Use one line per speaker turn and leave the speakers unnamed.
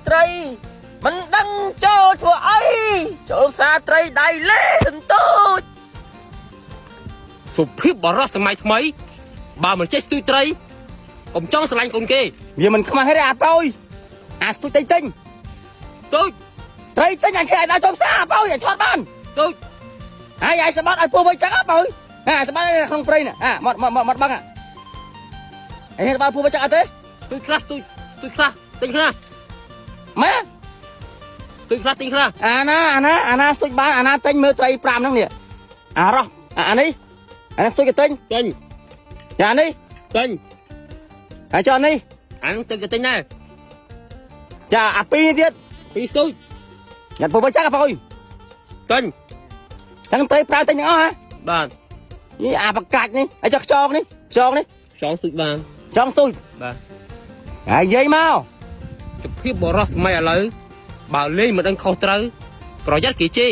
ត្រីមិនដឹងចូលធ្វើអីចូលផ្សារត្រីដៃលេសន្ទូចសុភាពបរោះសម័យថ្មីបើមិនចេះស្ទួយត្រីកុំចង់ស្រឡាញ់កូនគេវាមិនខ្មាស់ទេអាប៉ោយអាស្ទួយទិញស្ទួយត្រីទិញអញគេឲ្យដល់ចូលផ្សារអាប៉ោយឲ្យឆត់បានស្ទួយហើយសម្បត្តិឲ្យពោះវិញចឹងអាប៉ោយសម្បត្តិក្នុងព្រៃនេះមកបឹងអីបើពោះវិញចឹងអត់ទេស្ទួយខ្លះទិញខ្លះម៉ែទិញខ្លះអាណាស្ទួយបានអាណាទិញមើលត្រី5ហ្នឹងនេះអារោះអានេះស្ទួយក៏ទិញចានេះទិញហើយចុះនេះអានឹងទិញក៏ទិញដែរចាអា2នេះទៀត2ស្ទួយញ៉ាំពោះវិញចឹងអាប៉ោយទិញទាំងត្រីប្រើទិញទាំងអស់ហ៎បាទនេះអាបកាច់នេះហើយចុះខ្យងនេះខ្យងស្ទួយបានខ្យងស្ទួយបាទហើយនិយាយមកសុភាពបរោះសម័យឥឡូវបើលេងមិនដឹងខុសត្រូវប្រយ័ត្នគេជេរ